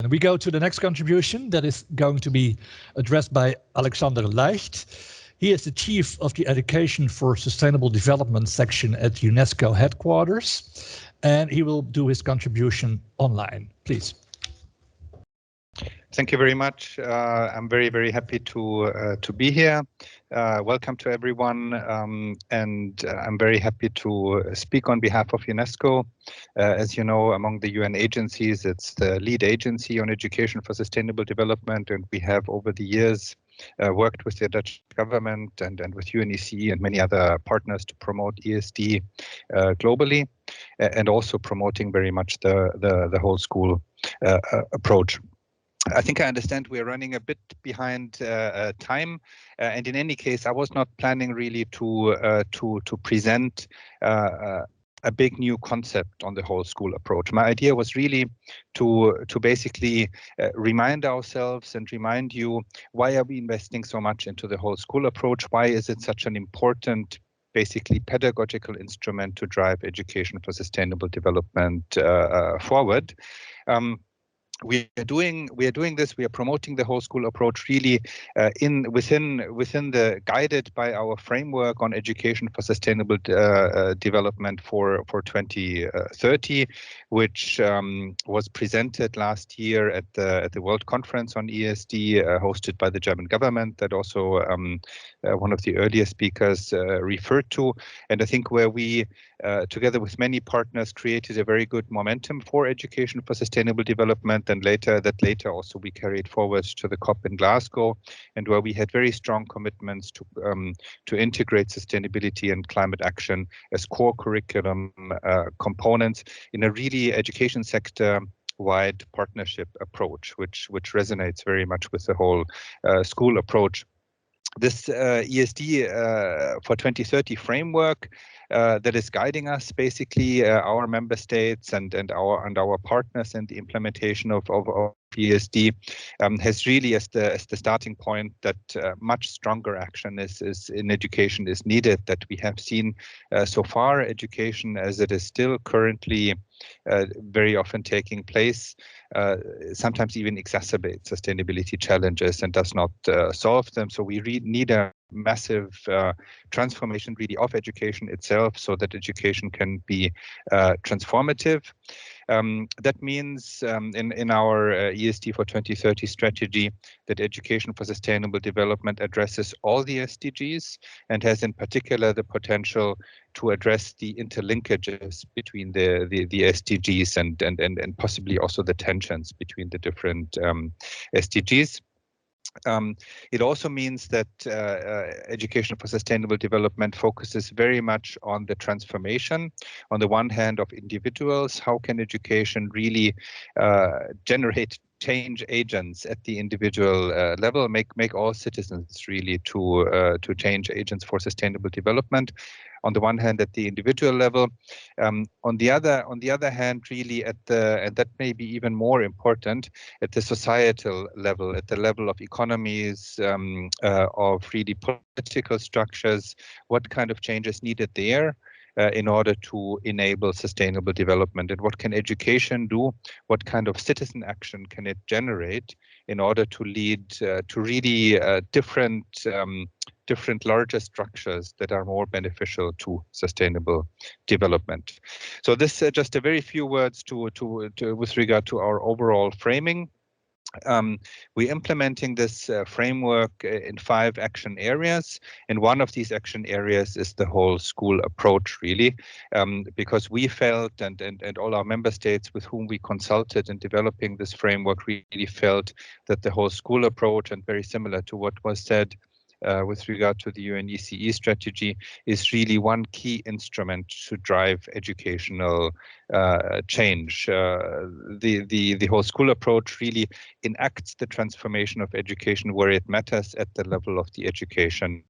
And we go to the next contribution that is going to be addressed by Alexander Leicht. He is the chief of the Education for Sustainable Development section at UNESCO headquarters, and he will do his contribution online. Please. Thank you very much. I'm very happy to be here. Welcome to everyone, and I'm very happy to speak on behalf of UNESCO. As you know, among the UN agencies, it's the lead agency on education for sustainable development, and we have over the years worked with the Dutch government and with UNECE and many other partners to promote ESD globally, and also promoting very much the whole school approach. I think I understand we're running a bit behind time, and in any case, I was not planning really to present a big new concept on the whole school approach. My idea was really to basically remind ourselves and remind you, why are we investing so much into the whole school approach? Why is it such an important, basically pedagogical instrument to drive education for sustainable development forward? We are doing this. We are promoting the whole school approach really within the guided by our framework on education for sustainable development for 2030, which was presented last year at the World Conference on ESD, hosted by the German government. That also one of the earlier speakers referred to, and I think where we together with many partners created a very good momentum for education for sustainable development, and later also we carried forward to the COP in Glasgow, and where we had very strong commitments to integrate sustainability and climate action as core curriculum components in a really education sector wide partnership approach, which resonates very much with the whole school approach. This ESD for 2030 framework that is guiding us, basically our member states and our partners in the implementation of ESD, has really as the starting point that much stronger action is in education is needed. That we have seen so far, education as it is still currently very often taking place, sometimes even exacerbates sustainability challenges and does not solve them. So we need a massive transformation really of education itself, so that education can be transformative. That means in our ESD for 2030 strategy that education for sustainable development addresses all the SDGs and has in particular the potential to address the interlinkages between the SDGs and possibly also the tensions between the different SDGs. It also means that education for sustainable development focuses very much on the transformation, on the one hand, of individuals. How can education really generate change agents at the individual level, make all citizens really to change agents for sustainable development? On the one hand, at the individual level, on the other hand, really and that may be even more important, at the societal level, at the level of economies, of really political structures, what kind of change is needed there in order to enable sustainable development, and what can education do? What kind of citizen action can it generate in order to lead to really different larger structures that are more beneficial to sustainable development? So this just a very few words with regard to our overall framing. We're implementing this framework in 5 action areas, and one of these action areas is the whole school approach, really, because we felt, and all our member states with whom we consulted in developing this framework really felt that the whole school approach, and very similar to what was said with regard to the UNECE strategy, is really one key instrument to drive educational change. The whole school approach really enacts the transformation of education where it matters at the level of the education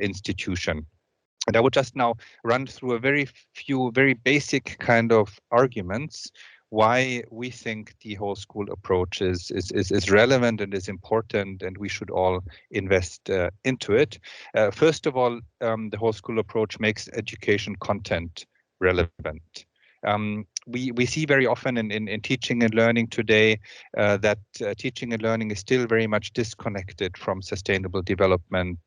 institution. And I would just now run through a very basic kind of arguments why we think the whole school approach is relevant and is important, and we should all invest into it. First of all, the whole school approach makes education content relevant. we see very often in teaching and learning today that teaching and learning is still very much disconnected from sustainable development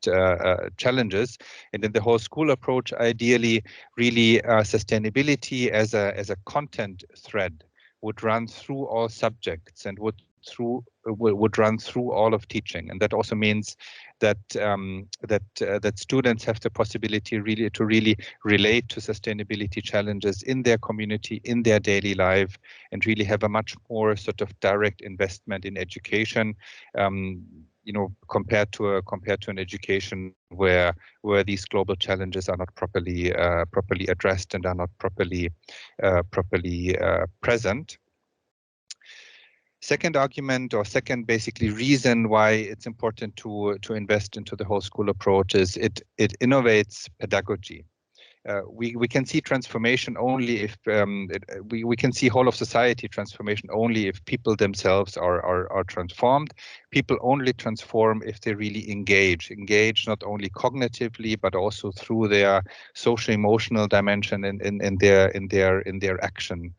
challenges. And in the whole school approach, ideally, really sustainability as a content thread would run through all subjects and would run through all of teaching. And that also means that that students have the possibility to really relate to sustainability challenges in their community, in their daily life, and really have a much more sort of direct investment in education. Compared to an education where these global challenges are not properly addressed and are not properly present. Second argument, or second basically reason why it's important to invest into the whole school approach is it innovates pedagogy. We can see transformation only if we can see whole of society transformation only if people themselves are transformed. People only transform if they really engage not only cognitively but also through their social emotional dimension in their action,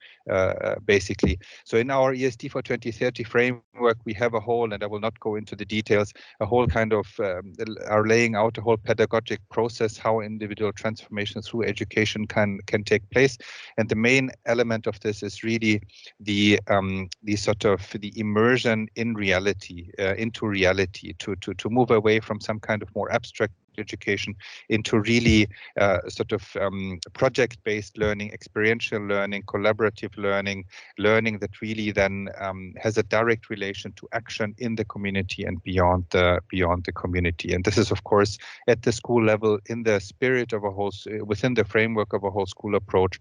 basically. So in our ESD for 2030 framework, we have a whole, and I will not go into the details, a whole kind of are laying out a whole pedagogic process how individual transformation through education can take place. And the main element of this is really the sort of the immersion in reality, into reality, to move away from some kind of more abstract education into really sort of project-based learning, experiential learning, collaborative learning that really then has a direct relation to action in the community and beyond the community. And this is, of course, at the school level, in the spirit of within the framework of a whole school approach,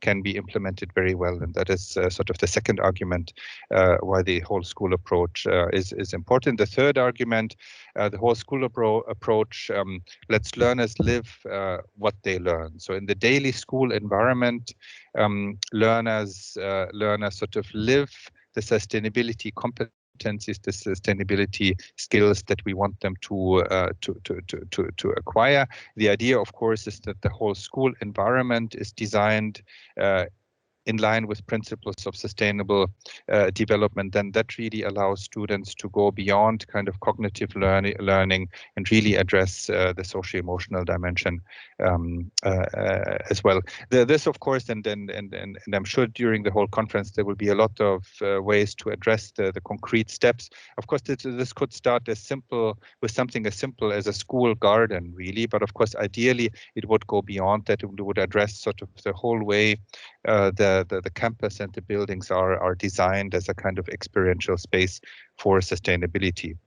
can be implemented very well. And that is sort of the second argument why the whole school approach is important. The third argument, the whole school approach lets learners live what they learn. So in the daily school environment, learners sort of live the sustainability competencies, the sustainability skills that we want them to acquire. The idea, of course, is that the whole school environment is designed in line with principles of sustainable development, then that really allows students to go beyond kind of cognitive learning and really address the socio-emotional dimension as well. This, of course, and I'm sure during the whole conference there will be a lot of ways to address the concrete steps. Of course, this could start with something as simple as a school garden, really, but of course, ideally, it would go beyond that. It would address sort of the whole way the campus and the buildings are designed as a kind of experiential space for sustainability.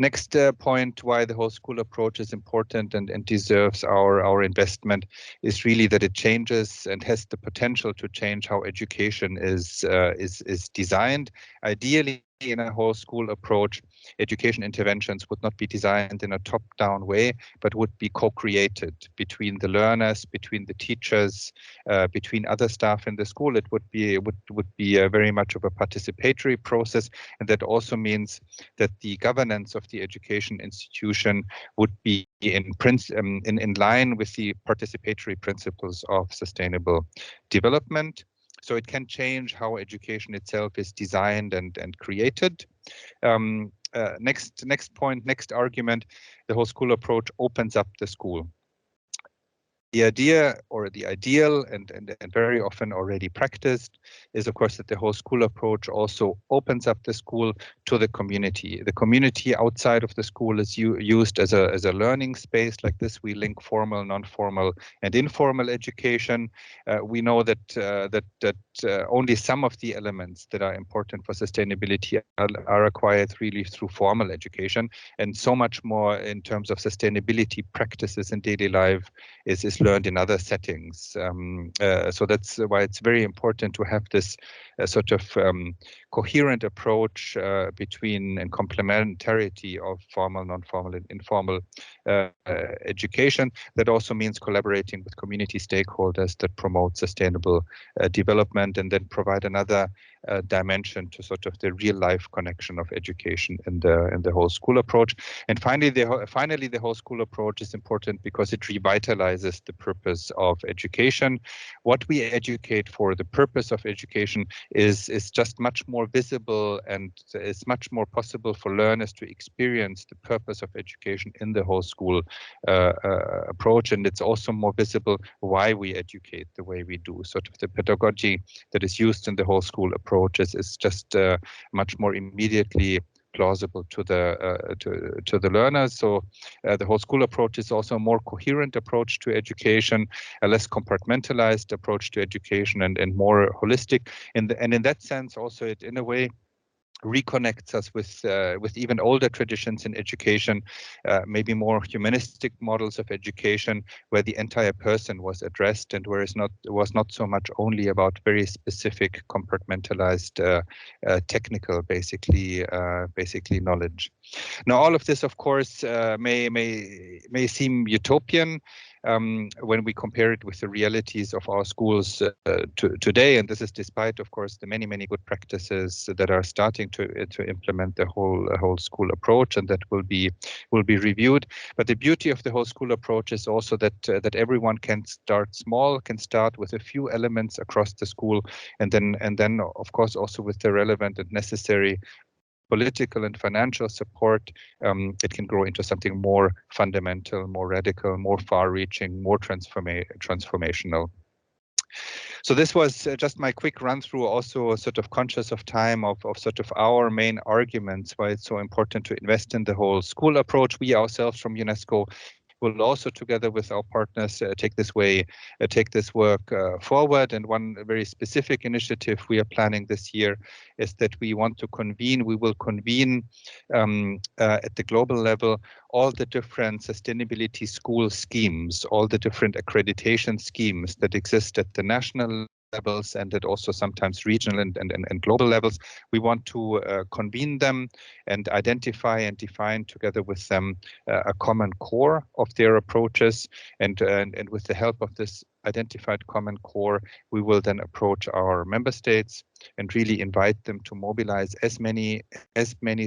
Next point why the whole school approach is important and deserves our investment is really that it changes and has the potential to change how education is designed. Ideally, in a whole school approach, education interventions would not be designed in a top-down way, but would be co-created between the learners, between the teachers, between other staff in the school. It would be very much of a participatory process, and that also means that the governance of the education institution would be in line with the participatory principles of sustainable development. So it can change how education itself is designed and created. Next point, next argument, the whole school approach opens up the school. The idea or the ideal and very often already practiced is, of course, that the whole school approach also opens up the school to the community. The community outside of the school is used as a learning space. Like this, we link formal, non-formal, and informal education. We know that only some of the elements that are important for sustainability are acquired really through formal education, and so much more in terms of sustainability practices in daily life is learned in other settings. So that's why it's very important to have this sort of coherent approach between and complementarity of formal, non-formal, and informal education. That also means collaborating with community stakeholders that promote sustainable development, and then provide another dimension to sort of the real life connection of education in the whole school approach. And finally, the whole school approach is important because it revitalizes the purpose of education. What we educate for, the purpose of education, is just much more visible, and it's much more possible for learners to experience the purpose of education in the whole school approach. And it's also more visible why we educate the way we do. Sort of the pedagogy that is used in the whole school approach is just much more immediately plausible to the learners. So the whole school approach is also a more coherent approach to education, a less compartmentalized approach to education, and more holistic. And in that sense, also it in a way reconnects us with even older traditions in education, maybe more humanistic models of education, where the entire person was addressed, and where it was not so much only about very specific compartmentalized technical, basically knowledge. Now, all of this, of course, may seem utopian when we compare it with the realities of our schools today, and this is despite, of course, the many good practices that are starting to implement the whole school approach, and that will be reviewed. But the beauty of the whole school approach is also that everyone can start small, can start with a few elements across the school, and then of course also with the relevant and necessary political and financial support, it can grow into something more fundamental, more radical, more far-reaching, more transformational. So this was just my quick run through, also sort of conscious of time, of sort of our main arguments why it's so important to invest in the whole school approach. We ourselves from UNESCO will also, together with our partners, take this work forward. And one very specific initiative we are planning this year is that we will convene at the global level all the different sustainability school schemes, all the different accreditation schemes that exist at the national levels, and that also sometimes regional and global levels. We want to convene them and identify and define together with them a common core of their approaches, and with the help of this identified common core, we will then approach our member states and really invite them to mobilize as many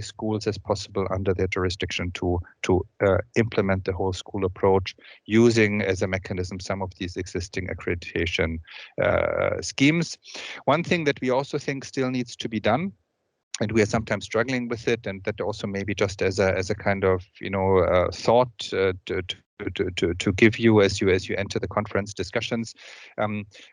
schools as possible under their jurisdiction to implement the whole school approach, using as a mechanism some of these existing accreditation schemes. One thing that we also think still needs to be done, and we are sometimes struggling with it, and that also maybe just as a kind of thought to give you as you enter the conference discussions.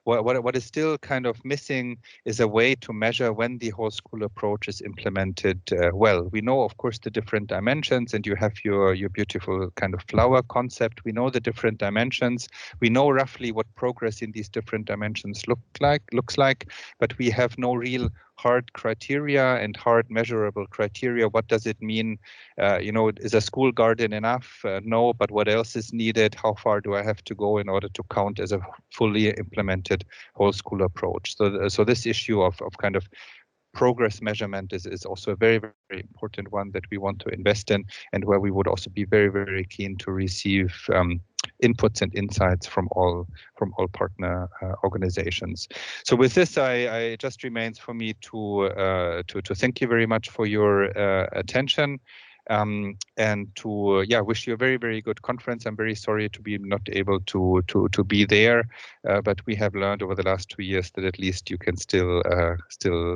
What is still kind of missing is a way to measure when the whole school approach is implemented well. We know, of course, the different dimensions, and you have your beautiful kind of flower concept. We know the different dimensions. We know roughly what progress in these different dimensions looks like, but we have no real hard criteria and hard measurable criteria. What does it mean? Is a school garden enough? No, but what else is needed? How far do I have to go in order to count as a fully implemented whole school approach? So this issue of kind of progress measurement is also a very, very important one that we want to invest in, and where we would also be very, very keen to receive inputs and insights from all partner organizations. So with this, I just remains for me to thank you very much for your attention. And to wish you a very, very good conference. I'm very sorry to be not able to be there, but we have learned over the last 2 years that at least you can still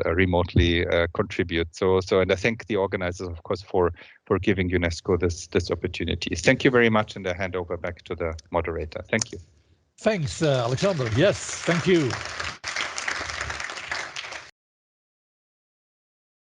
remotely contribute. So and I thank the organizers, of course, for giving UNESCO this opportunity. Thank you very much, and I hand over back to the moderator. Thank you. Thanks, Alexander. Yes, thank you.